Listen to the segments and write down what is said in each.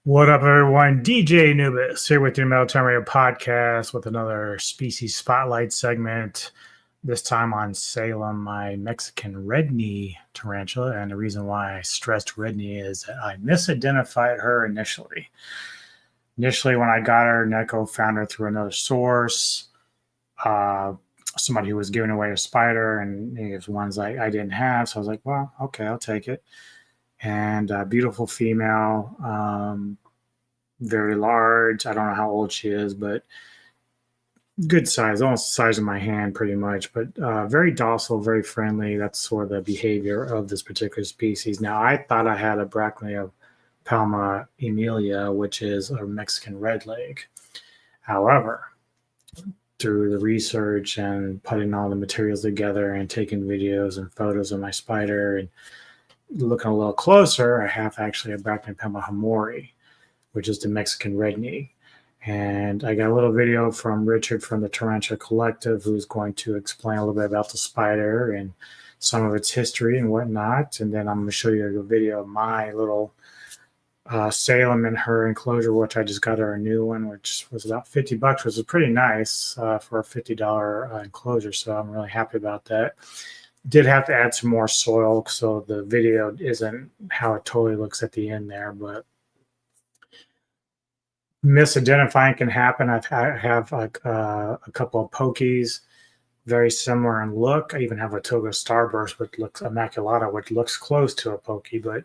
What up, everyone? DJ Nubis here with your Metal Radio podcast with another species spotlight segment. This time on Salem, my Mexican red knee tarantula. And the reason why I stressed red knee is that I misidentified her initially. Initially, when I got her, Neko found her through another source. Somebody who was giving away a spider, and it was ones I didn't have. So I was like, well, okay, I'll take it. And a beautiful female, very large. I don't know how old she is, but good size, almost the size of my hand pretty much, but very docile, very friendly. That's sort of the behavior of this particular species. Now, I thought I had a Brachypelma emilia, which is a Mexican redleg. However, through the research and putting all the materials together and taking videos and photos of my spider and looking a little closer, I have actually a Brachypelma Hamorii, which is the Mexican red knee. And I got a little video from Richard from the Tarantula Collective, who's going to explain a little bit about the spider and some of its history and whatnot. And then I'm going to show you a video of my little Salem in her enclosure, which I just got her a new one, which was about $50, which is pretty nice for a $50 enclosure. So I'm really happy about that. Did have to add some more soil, so the video isn't how it totally looks at the end there, but misidentifying can happen. I have like a couple of pokies, very similar in look. I even have a Toga starburst, which looks immaculata, which looks close to a pokey. But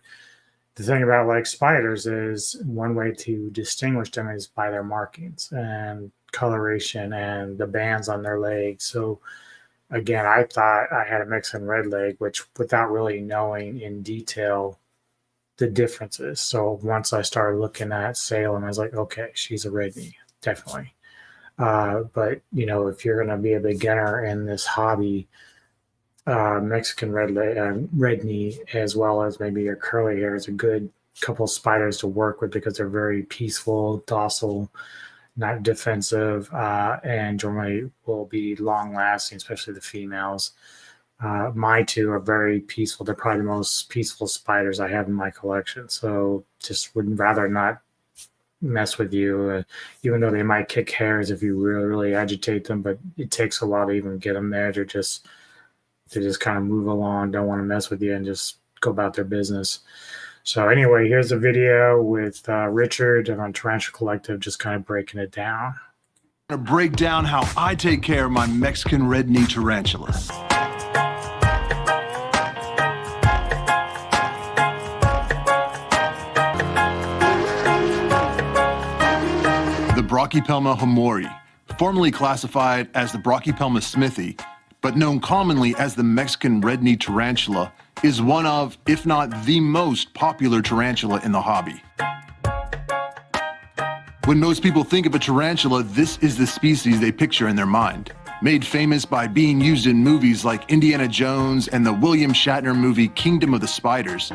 the thing about like spiders is one way to distinguish them is by their markings and coloration and the bands on their legs. So again, I thought I had a Mexican red leg, which without really knowing in detail the differences. So once I started looking at Salem, I was like, okay, she's a red knee, definitely. But, you know, if you're going to be a beginner in this hobby, Mexican red knee, as well as maybe your curly hair, is a good couple of spiders to work with because they're very peaceful, docile, not defensive, and generally will be long lasting, especially the females. My two are very peaceful. They're probably the most peaceful spiders I have in my collection. So just would rather not mess with you, even though they might kick hairs if you really, really agitate them. But it takes a while to even get them there to just kind of move along, don't want to mess with you, and just go about their business. So anyway, here's a video with Richard on Tarantula Collective, just kind of breaking it down. To break down how I take care of my Mexican red knee tarantulas. The Brachypelma Hamorii, formerly classified as the Brachypelma smithi, but known commonly as the Mexican red knee tarantula, is one of, if not the most popular tarantula in the hobby. When most people think of a tarantula, this is the species they picture in their mind. Made famous by being used in movies like Indiana Jones and the William Shatner movie Kingdom of the Spiders.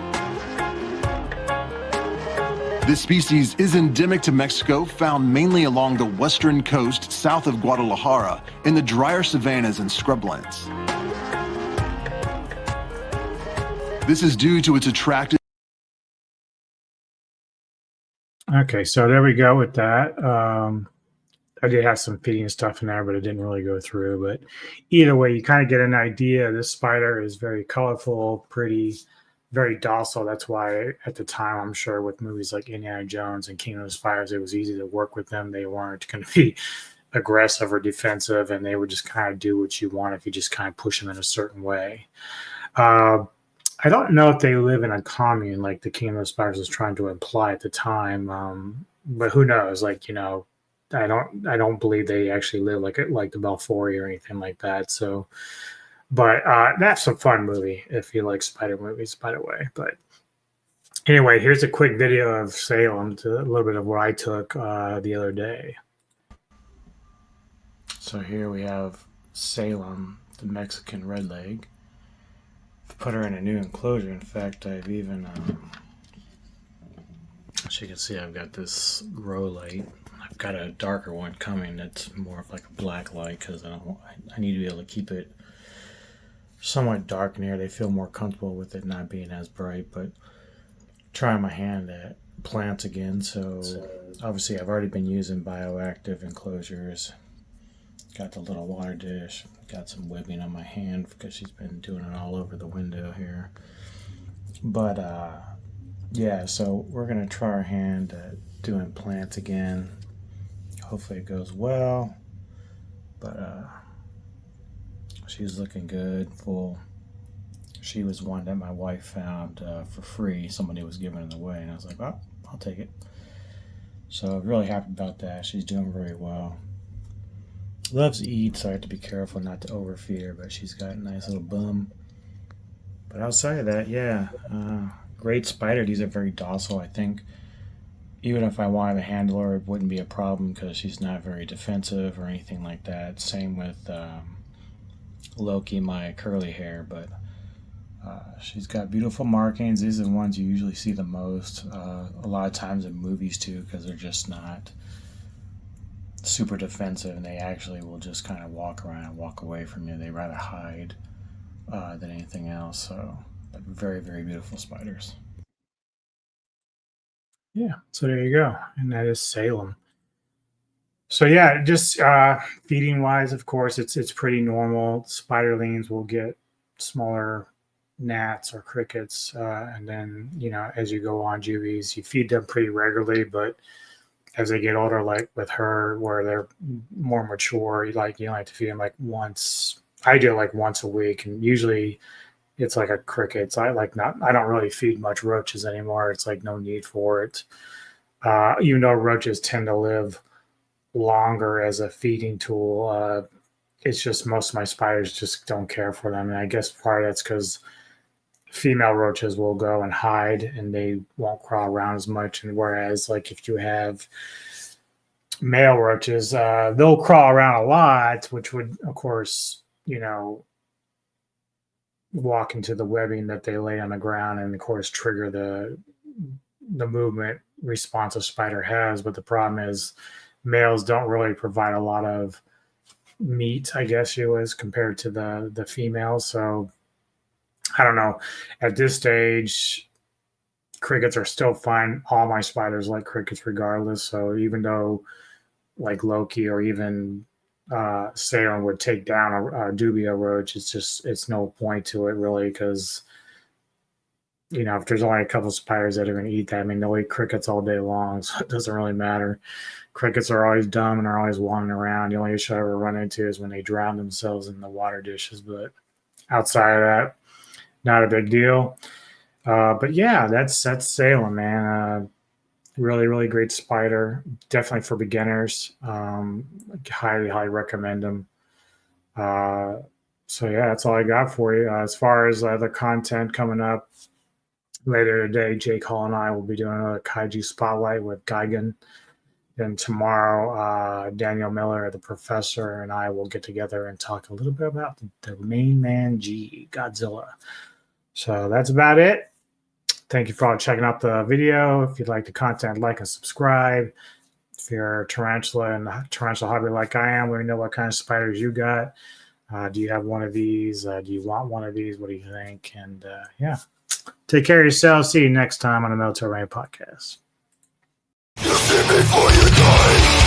This species is endemic to Mexico, found mainly along the western coast south of Guadalajara in the drier savannas and scrublands. This is due to its attractive... Okay, so there we go with that. I did have some feeding stuff in there, but it didn't really go through. But either way, you kind of get an idea. This spider is very colorful, pretty, very docile. That's why at the time, I'm sure with movies like Indiana Jones and King of the Spiders, it was easy to work with them. They weren't going to be aggressive or defensive, and they would just kind of do what you want if you just kind of push them in a certain way. I don't know if they live in a commune like the King of the Spiders was trying to imply at the time, but who knows? Like, I don't believe they actually live like the Belfori or anything like that. So, but that's a fun movie if you like spider movies, by the way. But anyway, here's a quick video of Salem, to a little bit of what I took the other day. So here we have Salem, the Mexican redleg. I've put her in a new enclosure. In fact, I've even, as you can see, I've got this grow light. I've got a darker one coming that's more of like a black light because I need to be able to keep it somewhat dark in here. They feel more comfortable with it not being as bright, but trying my hand at plants again. So obviously I've already been using bioactive enclosures. Got the little water dish. Got some webbing on my hand because she's been doing it all over the window here. But yeah, so we're gonna try our hand at doing plants again. Hopefully it goes well. But she's looking good, full. She was one that my wife found for free. Somebody was giving it away, and I was like, oh, I'll take it. So really happy about that. She's doing very well. Loves to eat, so I have to be careful not to overfeed her, but she's got a nice little bum. But outside of that, yeah, great spider. These are very docile. I think even if I wanted to handle her, it wouldn't be a problem because she's not very defensive or anything like that. Same with Loki, my curly hair, but she's got beautiful markings. These are the ones you usually see the most, a lot of times in movies too, because they're just not super defensive, and they actually will just kind of walk around and walk away from you. They rather hide than anything else. So, but very, very beautiful spiders. Yeah, so there you go, and that is Salem. So yeah, just feeding wise, of course, it's pretty normal. Spiderlings will get smaller gnats or crickets, and then as you go on juvies, you feed them pretty regularly, but as they get older, like with her, where they're more mature, you like to feed them like once. I do it like once a week, and usually it's like a cricket. So I don't really feed much roaches anymore. It's like no need for it. Even though roaches tend to live longer as a feeding tool, it's just most of my spiders just don't care for them, and I guess part of that's because female roaches will go and hide and they won't crawl around as much. And whereas like if you have male roaches, they'll crawl around a lot, which would of course, walk into the webbing that they lay on the ground and of course trigger the movement response a spider has. But the problem is males don't really provide a lot of meat, I guess you was, compared to the females. So I don't know. At this stage, crickets are still fine. All my spiders like crickets regardless. So even though like Loki or even Salem would take down a dubia roach, it's no point to it really, because if there's only a couple of spiders that are going to eat that, I mean, they'll eat crickets all day long, so it doesn't really matter. Crickets are always dumb and are always wandering around. The only issue I ever run into is when they drown themselves in the water dishes. But outside of that, not a big deal. But yeah, that's Salem, man. Really, really great spider. Definitely for beginners. Highly, highly recommend them. So yeah, that's all I got for you. As far as the content coming up later today, Jake Hall and I will be doing a kaiju spotlight with Gigan. Then tomorrow, Daniel Miller, the professor, and I will get together and talk a little bit about the main man G, Godzilla. So that's about it. Thank you for all checking out the video. If you'd like the content, like and subscribe. If you're a tarantula and a tarantula hobby like I am, let me know what kind of spiders you got. Do you have one of these? Do you want one of these? What do you think? And yeah, take care of yourselves. See you next time on the Military Rain Podcast. You see before you die.